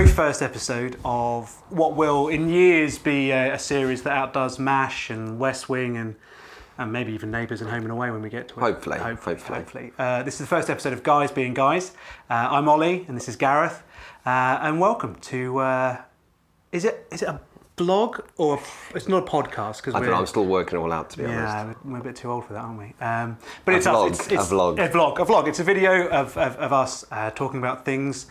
very first episode of what will in years be a series that outdoes MASH and West Wing and maybe even Neighbours and Home and Away when we get to it. Hopefully. This is the first episode of Guys Being Guys. I'm Ollie and this is Gareth. And welcome to, is it a blog or it's not a podcast? Because I'm still working it all out, to be honest. Yeah, we're a bit too old for that, aren't we? But it's a vlog. It's a video of us talking about things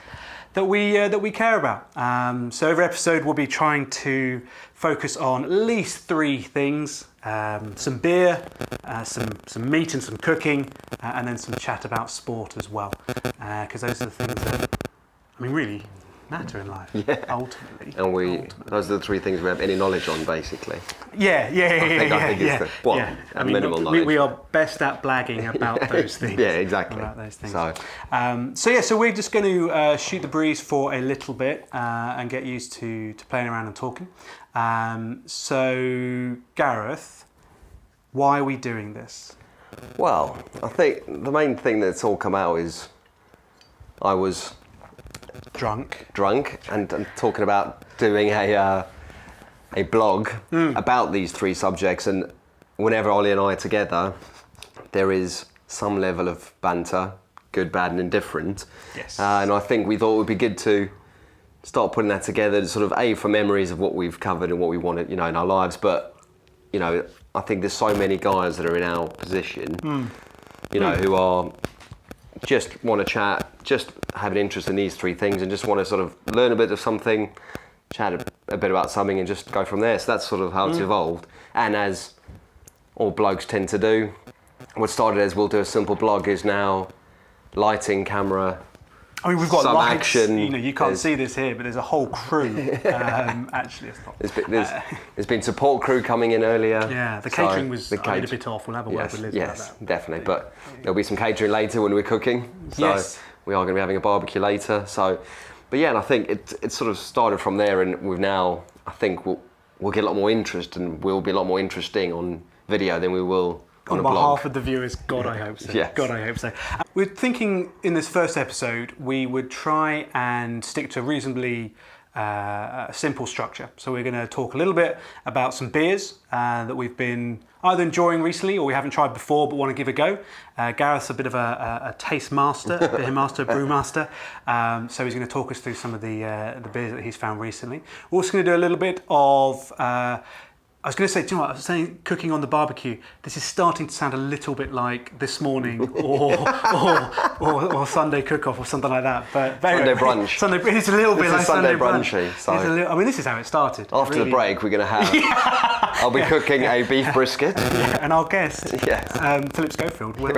that we care about. So every episode we'll be trying to focus on at least three things: some beer, some meat and some cooking, and then some chat about sport as well. Because those are the things that, really matter in life, ultimately. And those are the three things we have any knowledge on, basically. I think it's the minimal knowledge. We are best at blagging about those things. Yeah, exactly. About those things. So we're just going to shoot the breeze for a little bit and get used to playing around and talking. So Gareth, why are we doing this? Well, I think the main thing that's all come out is I was drunk and talking about doing a blog about these three subjects, and whenever Ollie and I are together there is some level of banter, good, bad and indifferent. Yes. And I think we thought it would be good to start putting that together, sort of for memories of what we've covered and what we wanted, in our lives, but I think there's so many guys that are in our position who are just want to chat, just have an interest in these three things and just want to sort of learn a bit of something, chat a bit about something and just go from there. So that's sort of how it's evolved. And as all blogs tend to do, what started as we'll do a simple blog is now lighting, camera, we've got some lights, action. You can't see this here, but there's a whole crew. Actually, it's not. There's been support crew coming in earlier. Yeah, the catering was a bit off. We'll have a word with Liz about that. Definitely. But there'll be some catering later when we're cooking. So we are going to be having a barbecue later. And I think it sort of started from there, and we've now, I think we'll get a lot more interest, and we'll be a lot more interesting on video than we will on a blog. On behalf of the viewers, God, I hope so. Yes. God, I hope so. We're thinking in this first episode, we would try and stick to a reasonably simple structure. So we're going to talk a little bit about some beers that we've been either enjoying recently or we haven't tried before but want to give a go. Gareth's a bit of a taste master, beer master, brew master. So he's going to talk us through some of the beers that he's found recently. We're also going to do a little bit of I was going to say, do you know what? I was saying cooking on the barbecue. This is starting to sound a little bit like This Morning or Sunday Cook-Off or something like that. But Sunday brunch. It's a little bit like Sunday brunchy. So this is how it started. After the break, we're going to have. I'll be cooking a beef brisket. And our guest, Philip Schofield, will.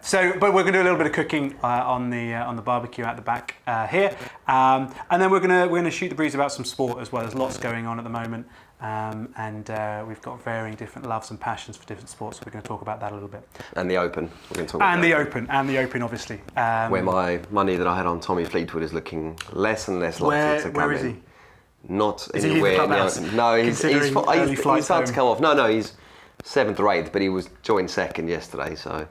So, but we're going to do a little bit of cooking on the barbecue at the back here, and then we're going to shoot the breeze about some sport as well. There's lots going on at the moment. And we've got varying different loves and passions for different sports, so we're going to talk about that a little bit. And the Open. We're going to talk about the Open, obviously. Where my money that I had on Tommy Fleetwood is looking less and less likely to come in. Where is he? Not is anywhere. No, he's hard to come off. No, he's 7th or 8th, but he was joined 2nd yesterday, so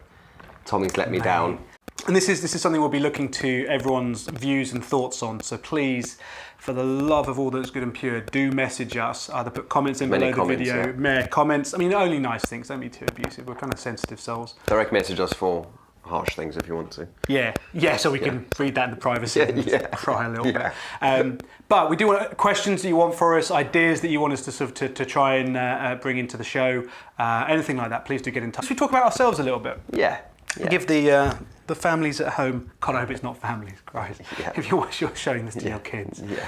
Tommy's let me down. And this is something we'll be looking to everyone's views and thoughts on. So please, for the love of all that's good and pure, do message us. Either put comments in below the video, comments. Only nice things. Don't be too abusive. We're kind of sensitive souls. Direct message us for harsh things if you want to. So we can read that in the privacy and just cry a little bit. But we do want questions that you want for us, ideas that you want us to sort of to try and bring into the show, anything like that. Please do get in touch. Should we talk about ourselves a little bit? Give the families at home. God, I hope it's not families, Christ. If you're showing this to your kids, you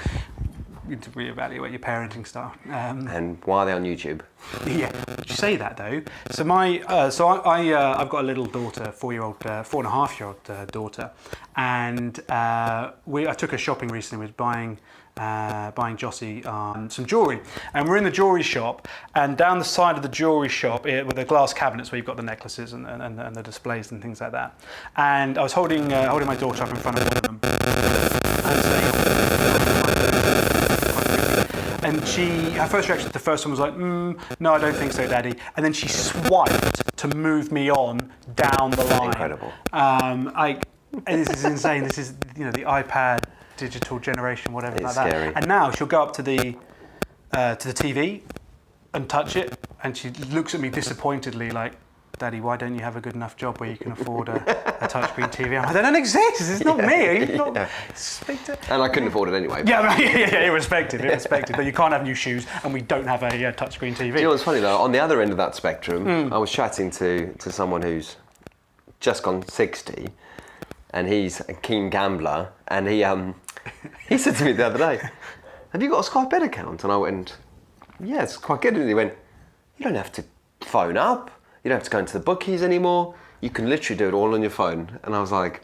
need to reevaluate your parenting style. And why are they on YouTube? Did you say that though? So I've got a little daughter, 4.5-year-old daughter, and I took her shopping recently. Was buying Jossie some jewellery, and we're in the jewellery shop, and down the side of the jewellery shop with the glass cabinets where you've got the necklaces and the displays and things like that, and I was holding my daughter up in front of one of them and her first reaction to the first one was like, no, I don't think so, Daddy, and then she swiped to move me on down the line. Incredible. And this is insane. This is the iPad digital generation, whatever It's like that. scary. And now she'll go up to the TV and touch it, and she looks at me disappointedly like, Daddy, why don't you have a good enough job where you can afford a touchscreen TV? I'm like, they don't exist. It's not me. Are you not speak to... And I couldn't afford it anyway. Yeah, irrespective. But you can't have new shoes, and we don't have a touchscreen TV. Do you know what's funny though? On the other end of that spectrum, I was chatting to someone who's just gone 60, and he's a keen gambler, and he said to me the other day, "Have you got a Sky Bet account?" And I went, "Yeah, it's quite good." And he went, "You don't have to phone up. You don't have to go into the bookies anymore. You can literally do it all on your phone." And I was like,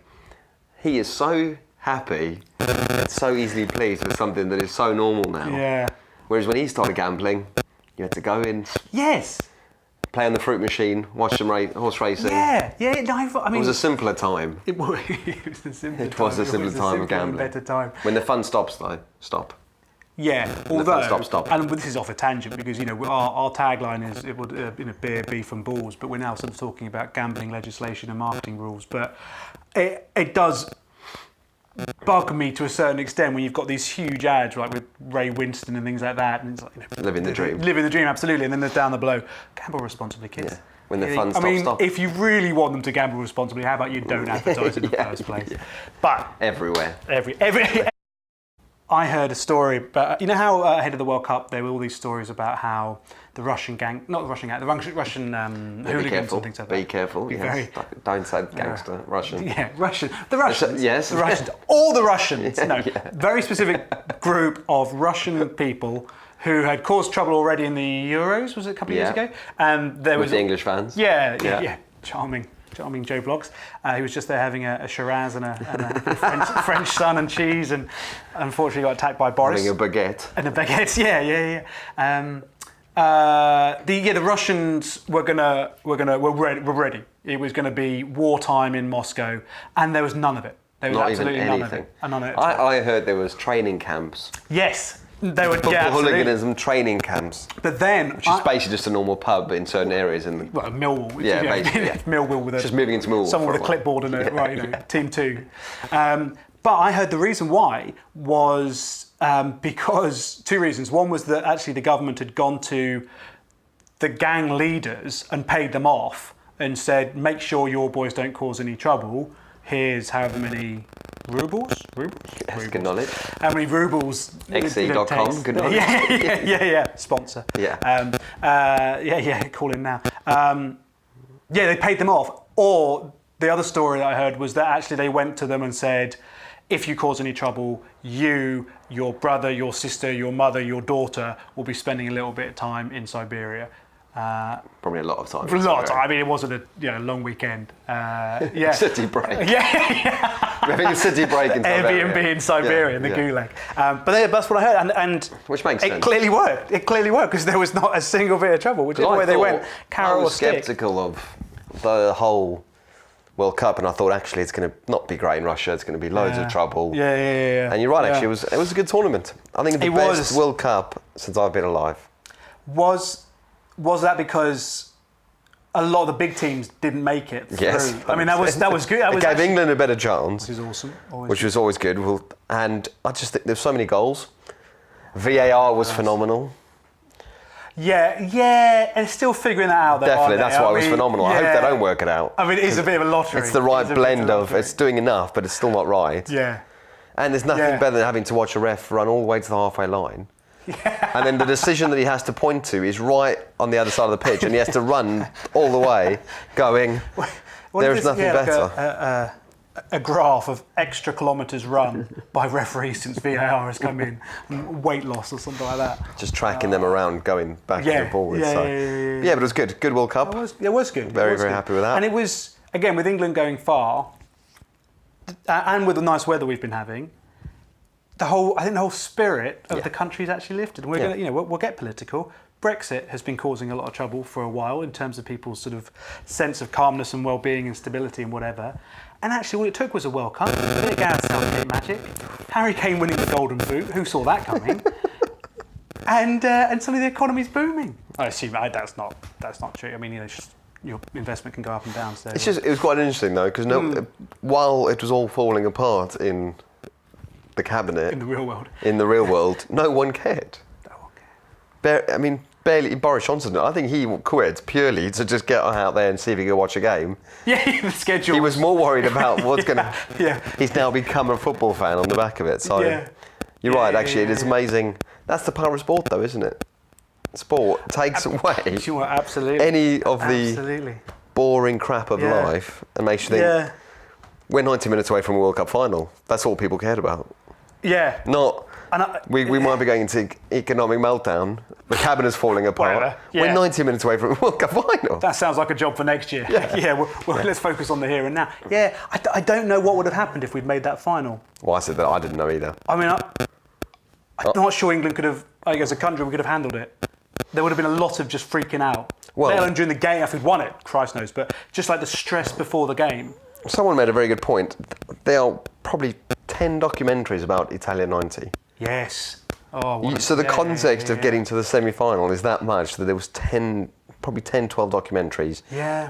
he is so happy and so easily pleased with something that is so normal now. Yeah. Whereas when he started gambling, you had to go in, Yes. play on the fruit machine, watch some horse racing. Yeah. No, I mean, It was a simpler time. It was a simpler It was a simpler time of simpler and gambling. better time. When the fun stops though, stop. Yeah, the although, fun stop. and this is off a tangent because our tagline is it would beer, beef and balls, but we're now sort of talking about gambling legislation and marketing rules. But it does bug me to a certain extent when you've got these huge ads like with Ray Winston and things like that, and it's like Living the dream. living the dream, absolutely. And then there's down the below, gamble responsibly, kids. Yeah. When the fun stop. If you really want them to gamble responsibly, how about you don't advertise in the first place? Yeah. But Everywhere. every I heard a story, but you know how ahead of the World Cup there were all these stories about how the Russian gang, not the Russian gang, the Russian hooligans and things like that. Be careful. Be Yes. very- Don't say gangster. Russian. Yeah, the Russians. Yes. The Russians. All the Russians. No, Yeah. very specific group of Russian people who had caused trouble already in the Euros. Was it a couple of years Yeah. ago? And there With was the English fans. Yeah. Charming Joe Bloggs. He was just there having a Shiraz and a French sun and cheese, and unfortunately got attacked by Boris. Having a baguette. And the baguettes, yeah. The Russians were ready. It was gonna be wartime in Moscow, and there was none of it. There was Not absolutely even none of anything. it. None of it. I heard there was training camps. Yes, they were. Football Yeah, absolutely. hooliganism training camps. But then, Which is basically just a normal pub in certain areas. well, Millwall. which Yeah, is, basically, yeah. Millwall with Just moving into Millwall someone for with a a while. clipboard and a Yeah, right, Team 2. But I heard the reason why was because two reasons. One was that actually the government had gone to the gang leaders and paid them off and said, make sure your boys don't cause any trouble. Here's however many rubles? Yes, good knowledge. How many rubles? XE.com, takes. good knowledge. Yeah. Sponsor. Yeah. Call in now. They paid them off. Or the other story that I heard was that actually they went to them and said, if you cause any trouble, you, your brother, your sister, your mother, your daughter will be spending a little bit of time in Siberia. Probably a lot of time. For a lot of time. I mean, it wasn't a long weekend. Yeah. City break. Yeah. We're having a city break in Siberia. Airbnb in Siberia, in the Gulag. But that's what I heard, and Which makes it sense. clearly worked. It clearly worked because there was not a single bit of trouble. Whichever way they went, I carrot or was stick. sceptical of the whole World Cup, and I thought actually it's going to not be great in Russia. It's going to be loads of trouble. Yeah. And you're right. Yeah. Actually, it was a good tournament. I think the best World Cup since I've been alive. Was that because a lot of the big teams didn't make it through? Yes, I mean, that was good. That It was gave actually, England a better chance, which is awesome. which was always good. And I just think there's so many goals. VAR was phenomenal. Yeah, and still figuring that out. Though, Definitely, aren't they? that's why it was phenomenal. I hope they don't work it out. I mean, it is a bit of a lottery. It's the right It's a bit blend of lottery. it's doing enough, but it's still not right. Yeah. And there's nothing better than having to watch a ref run all the way to the halfway line. Yeah. And then the decision that he has to point to is right on the other side of the pitch, and he has to run all the way, going, there is nothing better. A graph of extra kilometres run by referees since VAR has come in, and weight loss or something like that. Just tracking them around, going back and forwards. Yeah, but it was good. Good World Cup. It was good. Very happy with that. And it was, again, with England going far, and with the nice weather we've been having, I think the whole spirit of the country's actually lifted. And we're going to, we'll get political. Brexit has been causing a lot of trouble for a while in terms of people's sort of sense of calmness and well-being and stability and whatever. And actually, all it took was a World Cup, a bit of Gareth Southgate magic, Harry Kane winning the Golden Boot. Who saw that coming? and suddenly the economy's booming. I assume that's not true. I mean, your investment can go up and down. So It was quite interesting though, because while it was all falling apart in the cabinet In the real world. in the real world, no one cared. No one cares. Barely. Boris Johnson, I think he quit purely to just get out there and see if he could watch a game. Yeah, the schedule. He was more worried about what's going to... Yeah. He's now become a football fan on the back of it. So you're right, actually. It is amazing. That's the power of sport, though, isn't it? Sport takes away Absolutely. any of the boring crap of life and makes you think, we're 90 minutes away from a World Cup final. That's all people cared about. Yeah. Not... We might be going into economic meltdown. The cabinet's falling apart. We're 90 minutes away from a World Cup final. That sounds like a job for next year. Well, let's focus on the here and now. Yeah, I don't know what would have happened if we'd made that final. Well, I said that I didn't know either. I mean, I'm not sure England could have, like, as a country, we could have handled it. There would have been a lot of just freaking out. Well, let alone during the game, if we'd won it, Christ knows. But just like the stress before the game. Someone made a very good point. There are probably 10 documentaries about Italia 90. Yes. So the context of getting to the semi-final is that much that there was probably 10, 12 documentaries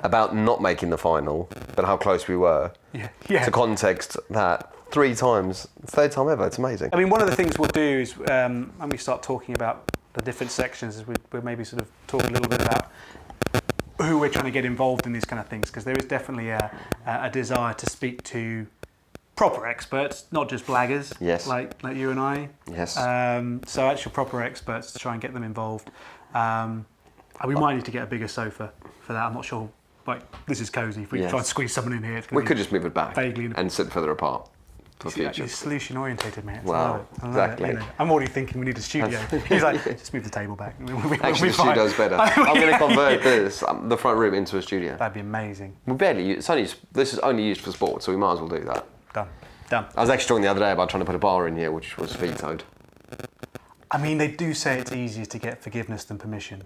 about not making the final, but how close we were. To context that 3 times, third time ever. It's amazing. I mean, one of the things we'll do is when we start talking about the different sections, is we'll maybe sort of talk a little bit about who we're trying to get involved in these kind of things, because there is definitely a desire to speak to proper experts, not just blaggers, like you and I. Yes. So actual proper experts to try and get them involved. We might need to get a bigger sofa for that. I'm not sure. Like, this is cosy. If we try and squeeze someone in here, we could just move it back and sit further apart. You're solution orientated, mate. Wow, exactly. I'm already thinking we need a studio. He's like, just move the table back. Actually, the studio's better. I'm going to convert the front room into a studio. That'd be amazing. We barely use. This is only used for sport, so we might as well do that. Done. I was actually talking the other day about trying to put a bar in here, which was vetoed. I mean, they do say it's easier to get forgiveness than permission.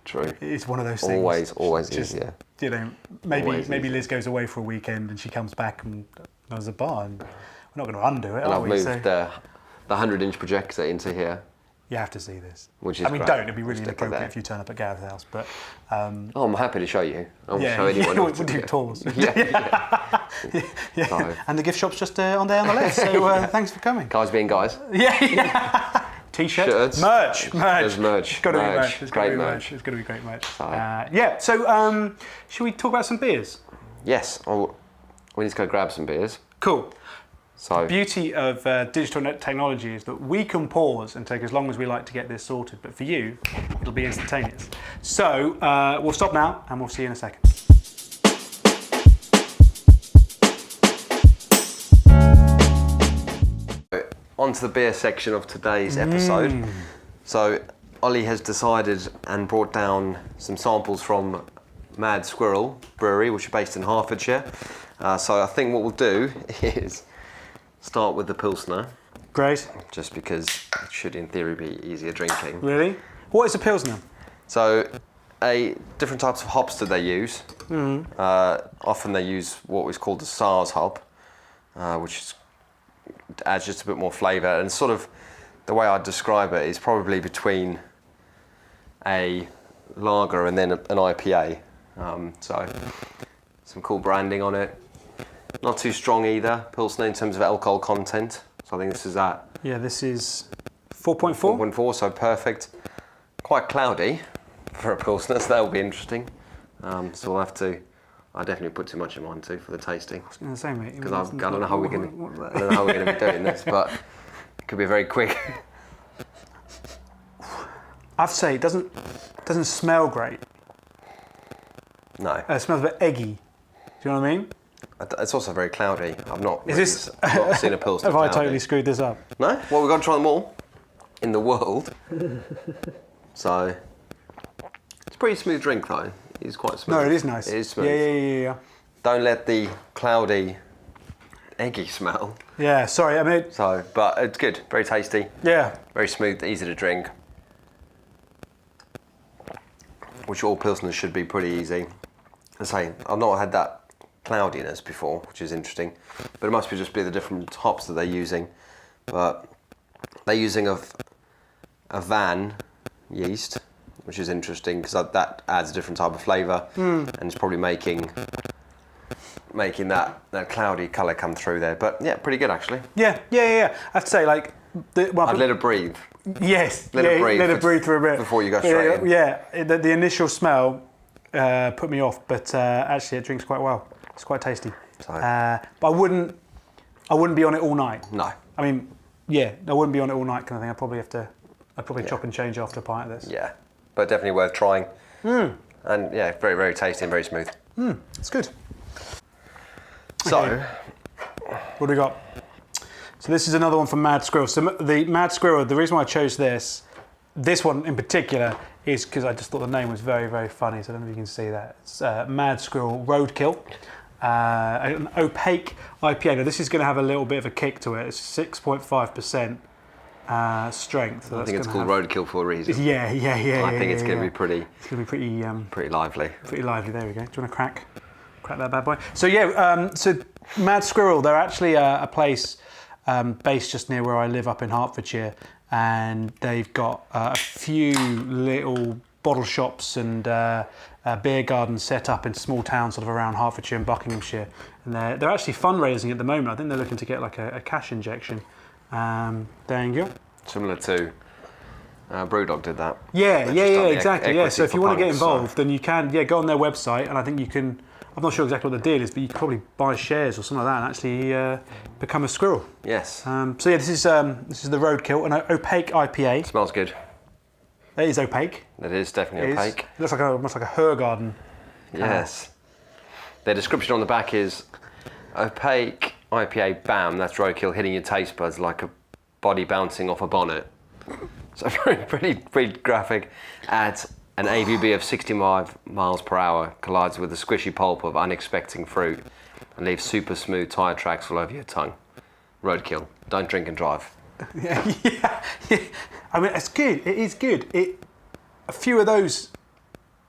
True. It's one of those things. Always just, easier. You know, maybe Liz goes away for a weekend and she comes back and there's a bar, and we're not going to undo it, and are we? I've moved the 100-inch projector into here. You have to see this. Which is great. don't. It'd be really inappropriate if you turn up at Gareth's house. But I'm happy to show you. I'll show anyone. We'll do tours. So. And the gift shop's just on the left. So thanks for coming. Guys being guys. T-shirts, shirts, merch. There's merch. It's got to be merch. It's got to be merch. It's got to be great merch. So should we talk about some beers? Yes. We need to go grab some beers. Cool. So, the beauty of digital technology is that we can pause and take as long as we like to get this sorted, but for you, it'll be instantaneous. So we'll stop now and we'll see you in a second. On to the beer section of today's episode. So Ollie has decided and brought down some samples from Mad Squirrel Brewery, which are based in Hertfordshire. So I think what we'll do is start with the Pilsner. Great. Just because it should, in theory, be easier drinking. Really? What is a Pilsner? So, different types of hops that they use. Often they use what is called the SARS hop, which adds just a bit more flavour. And sort of the way I'd describe it is probably between a lager and then an IPA. So, some cool branding on it. Not too strong either, Pilsner, in terms of alcohol content. So I think this is that. Yeah, this is 4.4. 4.4, so perfect. Quite cloudy for a Pilsner, so that will be interesting. So we'll have to... I definitely put too much in mine too for the tasting. I was going to say, mate. Because I don't know how we're going to be doing this, but it could be very quick. I have to say, it doesn't smell great. No. It smells a bit eggy. Do you know what I mean? It's also very cloudy. I've not seen a Pilsner Have cloudy. I totally screwed this up? No? Well, we've got to try them all in the world. So, it's a pretty smooth drink though. It's quite smooth. No, it is nice. It is smooth. Yeah. Don't let the cloudy, eggy smell. Yeah, sorry, I mean... But it's good. Very tasty. Yeah. Very smooth, easy to drink. Which all Pilsners should be pretty easy. As I say, I've not had that cloudiness before, which is interesting, but it must just be the different hops that they're using. But they're using a van yeast, which is interesting because that adds a different type of flavour, and it's probably making making that cloudy colour come through there. But yeah, pretty good actually. Yeah. I have to say, like, I'd let it breathe. Yes. Let it breathe for a bit before you go straight in. Yeah. The initial smell put me off, but actually it drinks quite well. It's quite tasty. So. But I wouldn't be on it all night. No. I mean, yeah, I wouldn't be on it all night kind of thing. I'd probably chop and change after a pint of this. Yeah, but definitely worth trying. And yeah, very, very tasty and very smooth. It's good. So, okay. What do we got? So this is another one from Mad Squirrel. So the Mad Squirrel, the reason why I chose this one in particular is because I just thought the name was very, very funny. So I don't know if you can see that. It's Mad Squirrel Roadkill. An opaque IPA. Now this is going to have a little bit of a kick to it. It's 6.5% strength. So I think it's called Roadkill for a reason. Yeah. I think it's going to be pretty. It's going to be pretty lively. Pretty lively. There we go. Do you want to crack that bad boy? So yeah. So Mad Squirrel, they're actually a place based just near where I live up in Hertfordshire, and they've got a few little bottle shops and beer gardens set up in small towns sort of around Hertfordshire and Buckinghamshire, and they're actually fundraising at the moment. I think they're looking to get like a cash injection. There you go. Similar to Brewdog did that. Yeah, exactly. Yeah, so if you want to get involved, then you can go on their website, and I think you can. I'm not sure exactly what the deal is, but you can probably buy shares or something like that and actually become a squirrel. Yes. So yeah, this is the Roadkill, an opaque IPA. Smells good. It is opaque. It is definitely opaque. It looks like almost like a Hergarden. Yes. Their description on the back is opaque IPA, bam, that's roadkill hitting your taste buds like a body bouncing off a bonnet. So pretty graphic. Adds an AVB of 65 miles per hour, collides with the squishy pulp of unexpected fruit, and leaves super smooth tyre tracks all over your tongue. Roadkill. Don't drink and drive. Yeah. I mean, it's good. It is good. A few of those,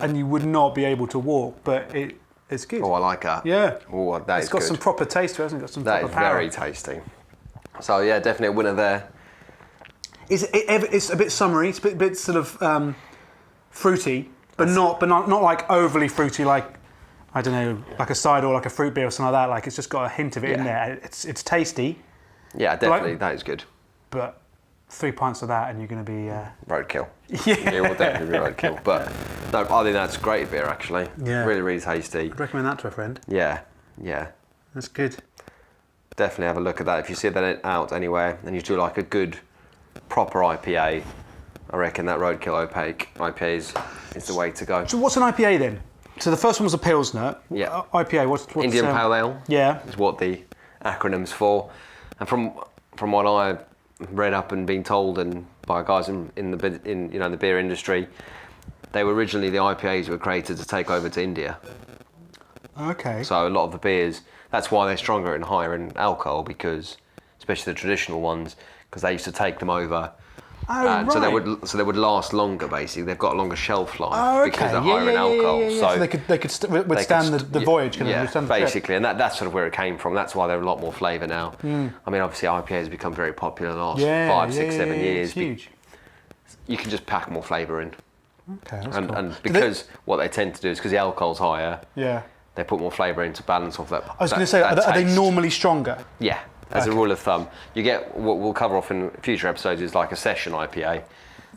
and you would not be able to walk, but it's good. Oh, I like that. Yeah. Oh, that is good. It's got some proper taste to it, hasn't it? Got some proper power. That is very tasty. So yeah, definitely a winner there. It's a bit summery. It's a bit sort of fruity, but not like overly fruity. Like, I don't know, like a cider or like a fruit beer or something like that. Like, it's just got a hint of it in there. It's tasty. Yeah, definitely. That is good. But 3 pints of that and you're going to be... roadkill. Yeah. It will definitely be roadkill. But no, I think that's great beer, actually. Yeah. Really, really tasty. I'd recommend that to a friend. Yeah. That's good. Definitely have a look at that. If you see that out anywhere and you do like a good, proper IPA, I reckon that Roadkill Opaque IPA is the way to go. So what's an IPA then? So the first one was a Pilsner. Yeah. IPA, what's Indian Pale Ale. Yeah. Is what the acronym's for. And from what I've read up and been told, and by guys in the beer industry, they were originally the IPAs were created to take over to India. Okay. So a lot of the beers, that's why they're stronger and higher in alcohol, because especially the traditional ones, because they used to take them over. Oh, right. So they would last longer. Basically, they've got a longer shelf life because they're yeah, higher in alcohol. Yeah. So they could withstand the voyage. Yeah, basically, and that's sort of where it came from. That's why they're a lot more flavour now. I mean, obviously, IPA has become very popular in the last 5, 6, 7 years. It's huge. You can just pack more flavour in. Okay, that's cool. And because what they tend to do is because the alcohol's higher. Yeah. They put more flavour in to balance off that. I was going to say, are they normally stronger? Yeah. As a rule of thumb, you get what we'll cover off in future episodes is like a session IPA,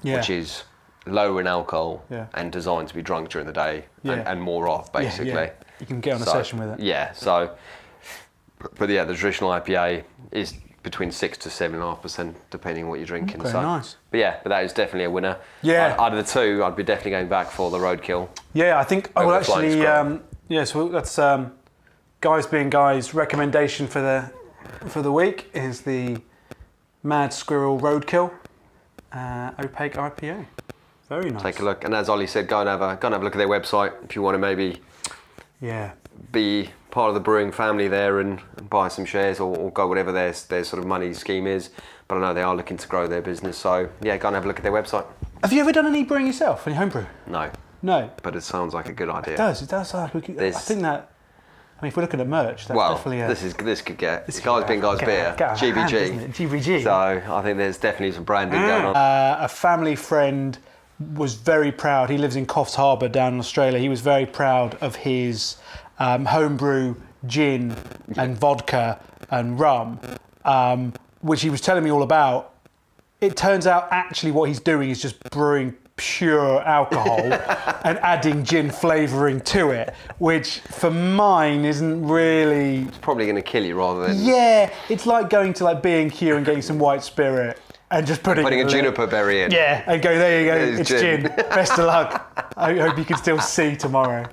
which is lower in alcohol and designed to be drunk during the day and more off, basically. Yeah. You can get on a session with it. Yeah, so, but yeah, the traditional IPA is between 6 to 7.5%, depending on what you're drinking. Okay, so, nice. But yeah, but that is definitely a winner. Yeah. Out of the two, I'd be definitely going back for the Roadkill. Yeah, I think I will actually. So that's Guys Being Guys recommendation for the week is the Mad Squirrel Roadkill Opaque IPA. Very nice. Take a look, and as Ollie said, go and have a look at their website if you want to maybe be part of the brewing family there and buy some shares or go whatever their sort of money scheme is. But I know they are looking to grow their business, so yeah, go and have a look at their website. Have you ever done any brewing yourself, any homebrew? No, but it sounds like a good idea. It does. I think that. I mean, if we're looking at merch, that's definitely this could get Guys Being Guys beer, GBG. GBG. So I think there's definitely some branding going on. A family friend was very proud. He lives in Coffs Harbour down in Australia. He was very proud of his homebrew gin and vodka and rum, which he was telling me all about. It turns out actually what he's doing is just brewing pure alcohol and adding gin flavouring to it, which for mine isn't really... It's probably going to kill you rather than... Yeah, it's like going to like B&Q and getting some white spirit and just putting a juniper berry in. Yeah, and go, there you go, There's it's gin. gin. Best of luck. I hope you can still see tomorrow.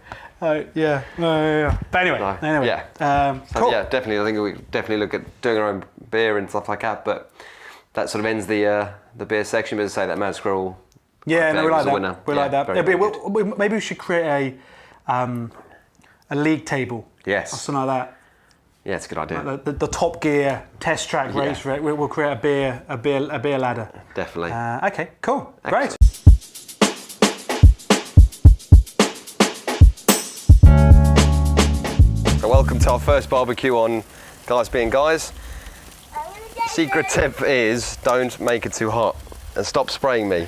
Yeah. But anyway. Yeah. Cool. Yeah, definitely. I think we definitely look at doing our own beer and stuff like that, but that sort of ends the beer section. But as I say, that Mad Squirrel... Yeah, no, we like that. Winner. We like that. Very, very good. Maybe we should create a league table. Yes. Or something like that. Yeah, it's a good idea. Like the Top Gear test track race for it. We'll create a beer ladder. Definitely. Okay, cool. Excellent. Great. So welcome to our first barbecue on Guys Being Guys. Secret tip is don't make it too hot and stop spraying me.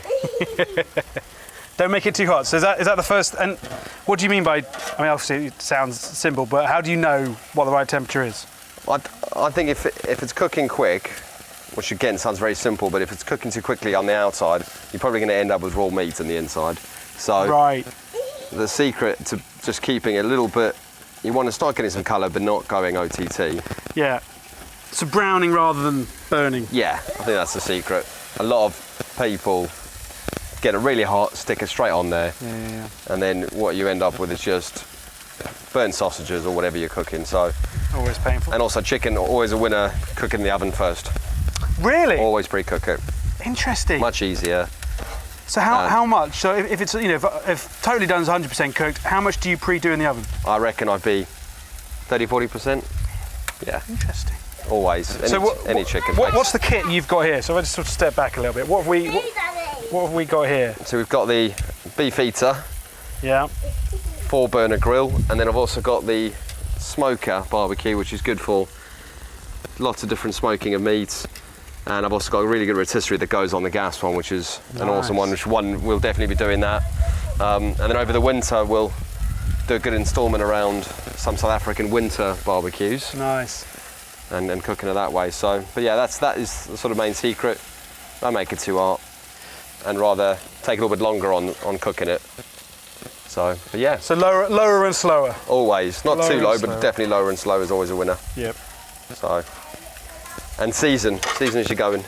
Don't make it too hot. So is that the first? And what do you mean by? I mean, obviously it sounds simple, but how do you know what the right temperature is? I think if it's cooking quick, which again sounds very simple, but if it's cooking too quickly on the outside, you're probably going to end up with raw meat on the inside. So Right. the secret to just keeping a little bit, you want to start getting some colour, but not going OTT. Yeah. So browning rather than burning. Yeah, I think that's the secret. A lot of people get it really hot, stick it straight on there, Yeah. and then what you end up with is just burnt sausages or whatever you're cooking. So, Always painful. and also chicken, always a winner, cook it in the oven first. Really? Always pre-cook it. Interesting. Much easier. So how much? So if it's if totally done is 100% cooked, how much do you pre-do in the oven? I reckon I'd be 30-40%. Yeah, Interesting. always. Any chicken. What's the kit you've got here? So let's sort of step back a little bit. What have we got here? So we've got the beef eater, Yeah. 4-burner grill, and then I've also got the smoker barbecue, which is good for lots of different smoking of meats. And I've also got a really good rotisserie that goes on the gas one, which is an awesome one, which we'll definitely be doing that. And then over the winter, we'll do a good installment around some South African winter barbecues Nice. and cooking it that way. So, but yeah, that is the sort of main secret. Don't make it too hot and rather take a little bit longer on cooking it. So, but yeah. So lower and slower. Always, not Lower too and low, slower. but definitely lower and slow is always a winner. Yep. So, and season as you're going.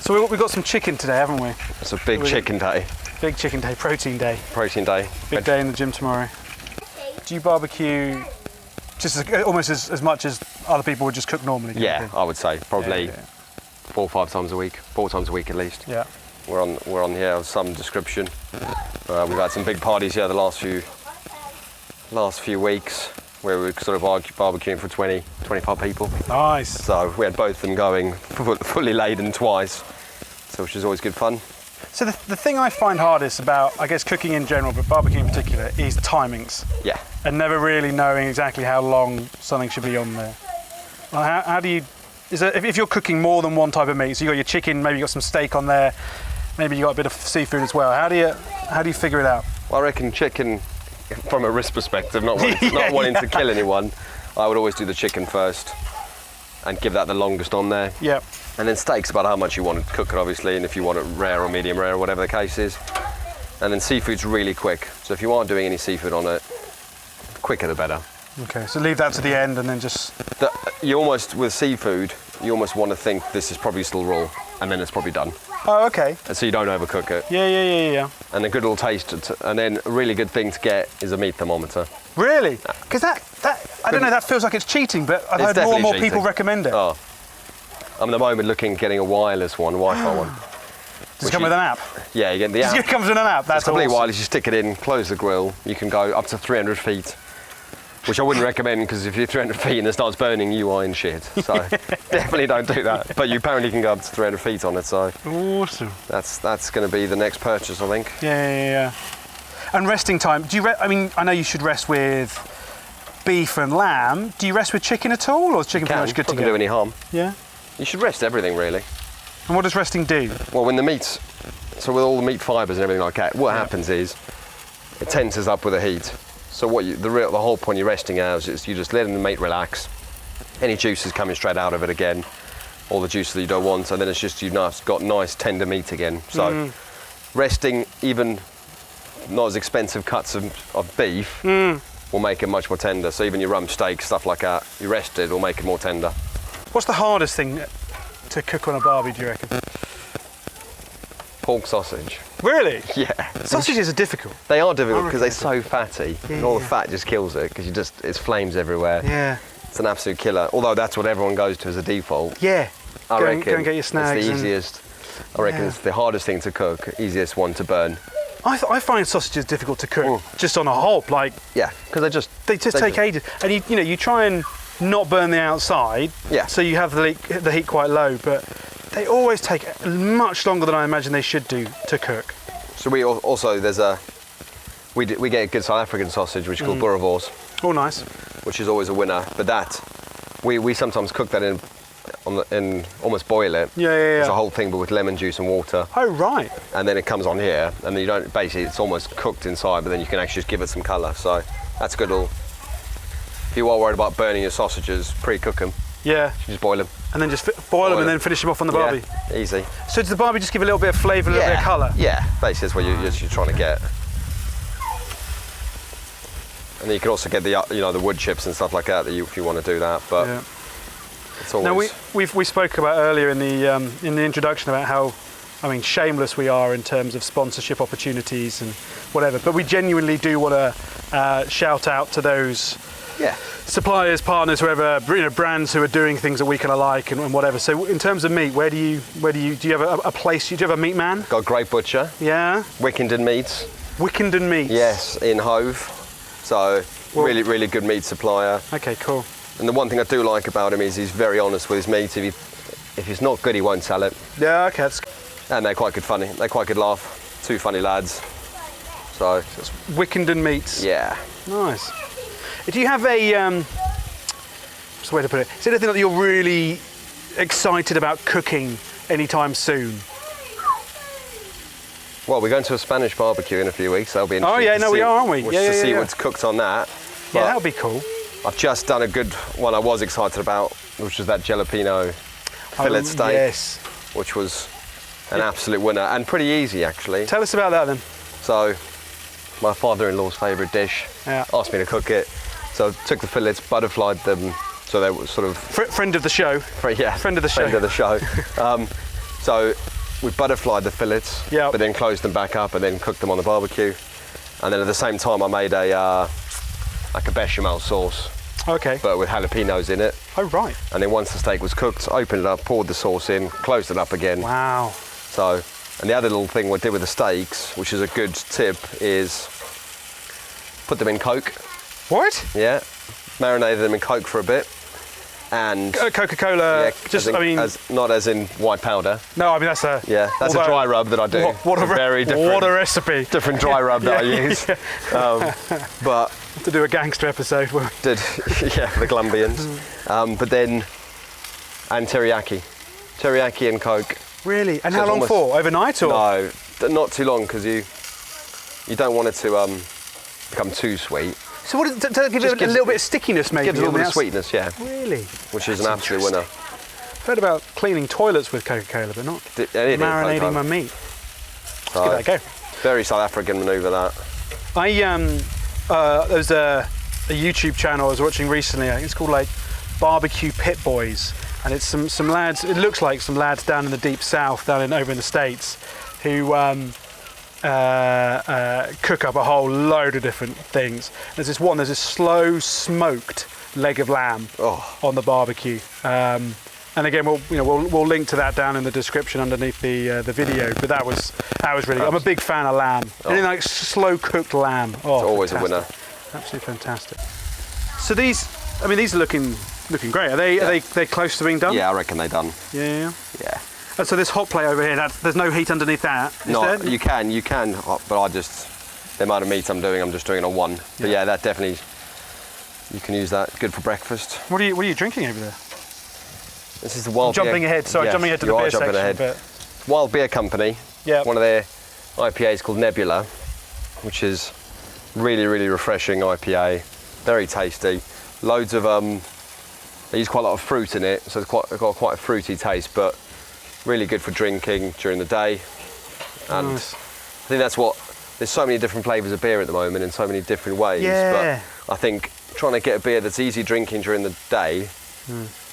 So we've got some chicken today, haven't we? It's a big chicken day, Big chicken day, protein day. protein day. Big day in the gym tomorrow. Do you barbecue just almost as much as other people would just cook normally? Yeah, I would say probably Yeah. 4 or 5 times a week, 4 times a week at least. Yeah. We're on here of some description. We've had some big parties here the last few weeks where we're sort of barbecuing for 20, 25 people. Nice. So we had both of them going fully laden twice, so which is always good fun. So the thing I find hardest about, I guess, cooking in general, but barbecue in particular, is timings. Yeah. And never really knowing exactly how long something should be on there. Well, how do you... if you're cooking more than one type of meat, so you got your chicken, maybe you got some steak on there, maybe you got a bit of seafood as well. How do you figure it out? Well, I reckon chicken, from a risk perspective, not wanting to kill anyone, I would always do the chicken first and give that the longest on there. Yeah. And then steak's about how much you want to cook it, obviously, and if you want it rare or medium rare, or whatever the case is. And then seafood's really quick, so if you aren't doing any seafood on it, quicker the better. Okay, so leave that to the end and then just... With seafood, you almost want to think this is probably still raw, and then it's probably done. Oh, okay. And so you don't overcook it. Yeah. And a good little taste, and then a really good thing to get is a meat thermometer. Really? Because that I don't know, that feels like it's cheating, but I've heard more and more people recommend it. Oh. I'm at the moment looking at getting a wireless one, Wi-Fi one. Does it come with an app? Yeah, you get the app. It comes with an app, that's It's completely awesome. wireless, you stick it in, close the grill, you can go up to 300 feet. Which I wouldn't recommend, because if you're 300 feet and it starts burning, you are in shit. So definitely don't do that. But you apparently can go up to 300 feet on it, so Awesome. that's going to be the next purchase, I think. Yeah. And resting time, I know you should rest with beef and lamb. Do you rest with chicken at all, or is chicken pretty much good to Doesn't go? do any harm. Yeah. You should rest everything, really. And what does resting do? Well, when the meat's, so with all the meat fibres and everything like that, what happens is it tenses up with the heat. So the whole point you're resting hours is you just letting the meat relax. Any juices coming straight out of it again, all the juices that you don't want, and then it's just got nice tender meat again. So resting, even not as expensive cuts of beef will make it much more tender. So even your rump steak, stuff like that, you rest it will make it more tender. What's the hardest thing to cook on a barbie, do you reckon? Pork sausage. Really? Yeah. Sausages are difficult. They are difficult because they're so fatty, and all the fat just kills it because it's flames everywhere. Yeah. It's an absolute killer. Although that's what everyone goes to as a default. Yeah. I reckon go and get your snags. It's the easiest. I reckon it's the hardest thing to cook, easiest one to burn. I find sausages difficult to cook, just on a whole. Like, yeah, because they just take ages, and you try and not burn the outside, so you have the heat quite low, but they always take much longer than I imagine they should do to cook. So we also we get a good South African sausage which is called boerewors. Oh, nice. Which is always a winner, but that we sometimes cook that in almost boil it. Yeah. It's a whole thing, but with lemon juice and water. Oh, right. And then it comes on here, and then you don't, basically it's almost cooked inside, but then you can actually just give it some colour. So that's good. If you are worried about burning your sausages, pre-cook them. Yeah. You just boil them. And then just boil them and then finish them off on the barbie. Yeah, easy. So does the barbie just give a little bit of flavour, a little bit of colour? Yeah, basically that's what you're trying to get. And then you can also get the wood chips and stuff like that if you want to do that. But it's always. Now we spoke about earlier in the introduction about how, shameless we are in terms of sponsorship opportunities and whatever. But we genuinely do want to shout out to those suppliers, partners, whoever, brands who are doing things that we kind of like and whatever. So in terms of meat, do you have a place? Do you have a meat man? Got a great butcher. Yeah. Wickenden Meats. Wickenden Meats. Yes, in Hove. So really, really good meat supplier. Okay, cool. And the one thing I do like about him is he's very honest with his meat. If it's not good, he won't sell it. Yeah, okay. And they're quite good laugh. Two funny lads. So it's Wickenden Meats. Yeah. Nice. Do you have what's the way to put it? Is there anything that you're really excited about cooking anytime soon? Well, we're going to a Spanish barbecue in a few weeks. That'll be interesting. Oh yeah, no, we are, aren't we? To see what's cooked on that. Yeah, that'll be cool. I've just done a good one I was excited about, which was that jalapeno fillet steak. Yes. Which was an absolute winner and pretty easy actually. Tell us about that then. So, my father-in-law's favourite dish, asked me to cook it. So I took the fillets, butterflied them, so they were sort of... Friend of the show. Friend of the show. So we butterflied the fillets, but then closed them back up and then cooked them on the barbecue. And then at the same time I made a bechamel sauce. Okay. But with jalapenos in it. Oh, right. And then once the steak was cooked, opened it up, poured the sauce in, closed it up again. Wow. So, and the other little thing we did with the steaks, which is a good tip, is put them in Coke. What? Yeah. Marinated them in Coke for a bit. And Coca-Cola, not as in white powder. No, I mean that's a that's a dry rub that I do. What a recipe! Different dry rub that I use. But to do a gangster episode. The Colombians. But then teriyaki and Coke. Really? And how long for? Overnight or? No, not too long because you don't want it to become too sweet. So what to give it a little bit of stickiness, maybe? Gives a little bit of sweetness, yeah. Really? Which is an absolute winner. I've heard about cleaning toilets with Coca-Cola, but not marinating my meat. Let's give that a go. Very South African manoeuvre, that. There's a YouTube channel I was watching recently. I think it's called like Barbecue Pit Boys, and it's some lads. It looks like some lads down in the deep south, over in the States, who cook up a whole load of different things. There's this slow smoked leg of lamb on the barbecue. And again, we'll link to that down in the description underneath the video. But that was really good. I'm a big fan of lamb. Anything like slow cooked lamb. It's always fantastic. a winner. Absolutely fantastic. So these are looking great. Are they close to being done? Yeah, I reckon they're done. Yeah. Yeah. So this hot plate over here, there's no heat underneath that, is there? You can, but the amount of meat I'm just doing it on one. But yeah, that definitely, you can use that. Good for breakfast. What are you drinking over there? This is the Wild jumping Beer. ahead to the beer section. But... Wild Beer Company. Yeah. One of their IPAs called Nebula, which is Really, really refreshing IPA. Very tasty. Loads of they use quite a lot of fruit in it, so it's got quite a fruity taste, but really good for drinking during the day. And Nice. I think that's what. There's so many different flavours of beer at the moment in so many different ways. Yeah. But I think trying to get a beer that's easy drinking during the day,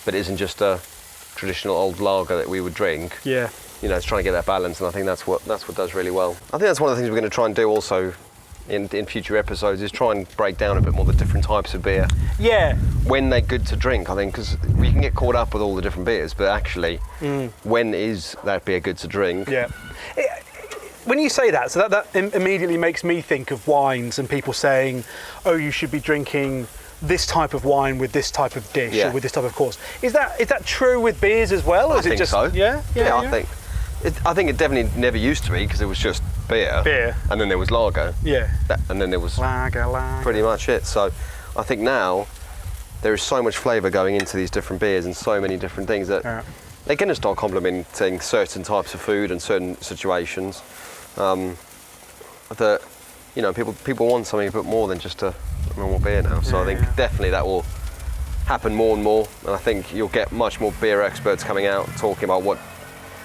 but isn't just a traditional old lager that we would drink. Yeah. You know, it's trying to get that balance, and I think that's what does really well. I think that's one of the things we're going to try and do also in future episodes is try and break down a bit more the different types of beer. Yeah. When they're good to drink, I think, because we can get caught up with all the different beers, but actually, when is that beer good to drink? Yeah. When you say that, so that immediately makes me think of wines and people saying, oh, you should be drinking this type of wine with this type of dish or with this type of course. Is that true with beers as well? Or I think so. Yeah? Yeah, I think it definitely never used to be because it was just beer. And then there was lager. Yeah. And then there was Lager. pretty much it. So I think now there is so much flavour going into these different beers and so many different things that they're going to start complementing certain types of food and certain situations. That, you know, people want something a bit more than just a normal beer now. So I think definitely that will happen more and more. And I think you'll get much more beer experts coming out talking about what.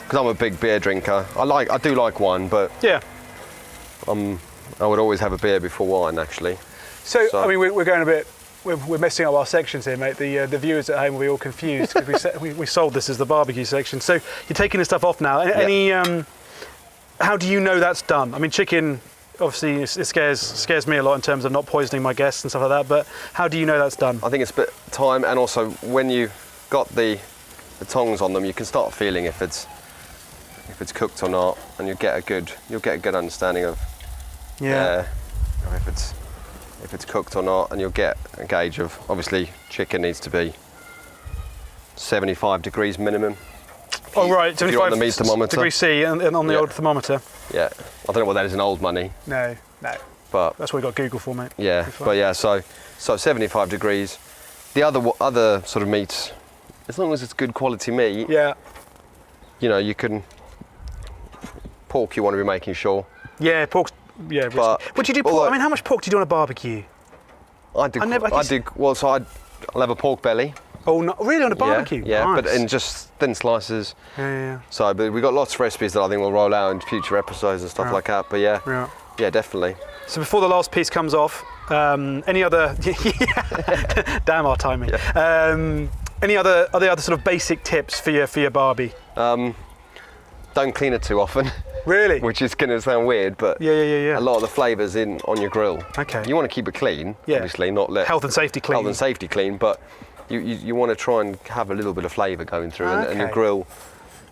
Because I'm a big beer drinker. I do like wine, but I would always have a beer before wine, actually. So I mean, we're going a bit. We're messing up our sections here, mate. The viewers at home will be all confused because we sold this as the barbecue section. So you're taking this stuff off now. Any? How do you know that's done? I mean, chicken. Obviously, it scares me a lot in terms of not poisoning my guests and stuff like that. But how do you know that's done? I think it's a bit time, and also when you got the tongs on them, you can start feeling if it's cooked or not, and you'll get a good understanding of if it's cooked or not, and you'll get a gauge of, obviously chicken needs to be 75 degrees minimum. Oh right, 75 the meat thermometer. degrees C and on the old thermometer. Yeah, I don't know what that is in old money. No, but that's what we got Google for, mate. Yeah, but yeah, so 75 degrees. The other sort of meats, as long as it's good quality meat. Yeah. You know, you can. Pork, you want to be making sure. Yeah, pork. Yeah. But what do you do? Pork? I mean, how much pork do you do on a barbecue? I'll have a pork belly. Oh, not really on a barbecue. Yeah, nice. But in just thin slices. Yeah. So, but we've got lots of recipes that I think we'll roll out in future episodes and stuff like that. But yeah, definitely. So before the last piece comes off, any other? Damn our timing. Yeah. Any other sort of basic tips for your barbie? Don't clean it too often. Really? Which is going to sound weird, but yeah. a lot of the flavours on your grill. Okay. You want to keep it clean, obviously, not let health and safety clean. But you want to try and have a little bit of flavour going through, and your grill.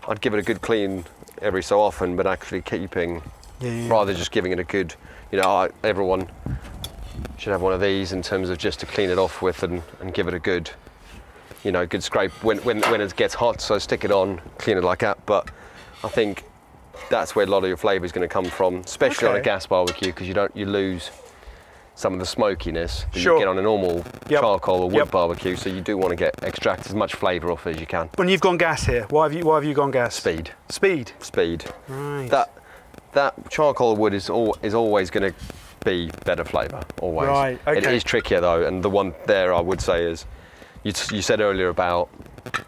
I'd give it a good clean every so often, but actually keeping rather just giving it a good. You know, everyone should have one of these in terms of just to clean it off with and give it a good, good scrape when it gets hot. So stick it on, clean it like that. But I think that's where a lot of your flavour is going to come from, especially on a gas barbecue, because you lose some of the smokiness that you get on a normal charcoal or wood barbecue. So you do want to extract as much flavour off as you can. When you've gone gas here, why have you gone gas? Speed. Right. That charcoal wood is always going to be better flavour. Always. Right. Okay. It is trickier though, and the one there I would say is, you said earlier about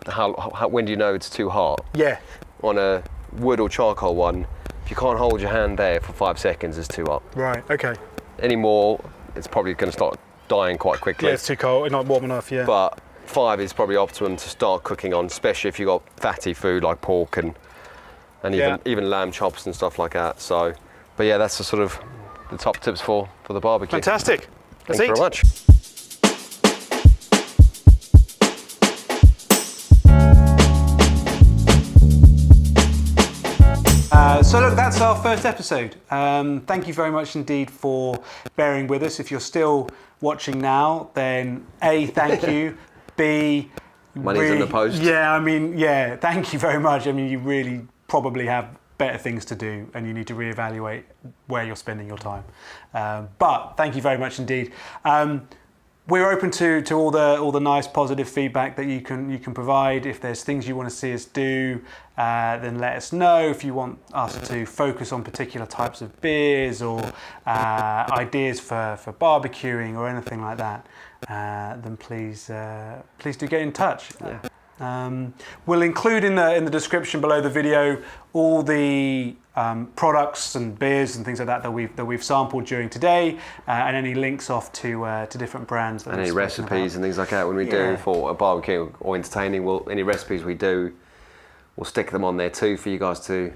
how when do you know it's too hot? Yeah. On a wood or charcoal one, if you can't hold your hand there for 5 seconds, it's too hot. Right. Okay. Any more, it's probably going to start dying quite quickly. Yeah, it's too cold, not warm enough. Yeah. But 5 is probably optimum to start cooking on, especially if you've got fatty food like pork and even lamb chops and stuff like that. So, but yeah, that's the top tips for the barbecue. Fantastic. Thanks very much. So look, that's our first episode. Thank you very much indeed for bearing with us. If you're still watching now, then A, thank you. B, money's in the post. Yeah, I mean, thank you very much. I mean, you really probably have better things to do and you need to reevaluate where you're spending your time. But thank you very much indeed. we're open to all the nice positive feedback that you can provide. If there's things you want to see us do, then let us know. If you want us to focus on particular types of beers or ideas for barbecuing or anything like that, then please do get in touch. Yeah. We'll include in the description below the video all the products and beers and things like that we've sampled during today, and any links off to different brands. And any recipes and things like that when we do for a barbecue or entertaining. Any recipes we do, we'll stick them on there too for you guys to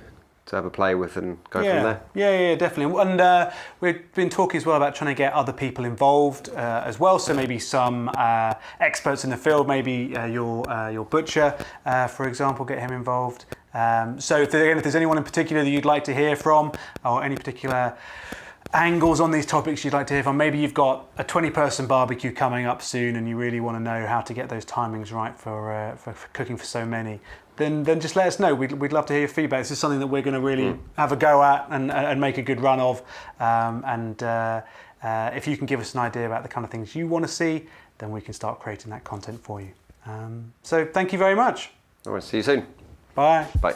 have a play with and go from there. Yeah, definitely. And we've been talking as well about trying to get other people involved as well. So maybe some experts in the field, maybe your butcher, for example, get him involved. So if there's anyone in particular that you'd like to hear from, or any particular angles on these topics you'd like to hear from, maybe you've got a 20-person barbecue coming up soon and you really want to know how to get those timings right for cooking for so many, then just let us know. We'd love to hear your feedback. This is something that we're going to really have a go at and make a good run of. If you can give us an idea about the kind of things you want to see, then we can start creating that content for you. So thank you very much. All right, see you soon. Bye. Bye.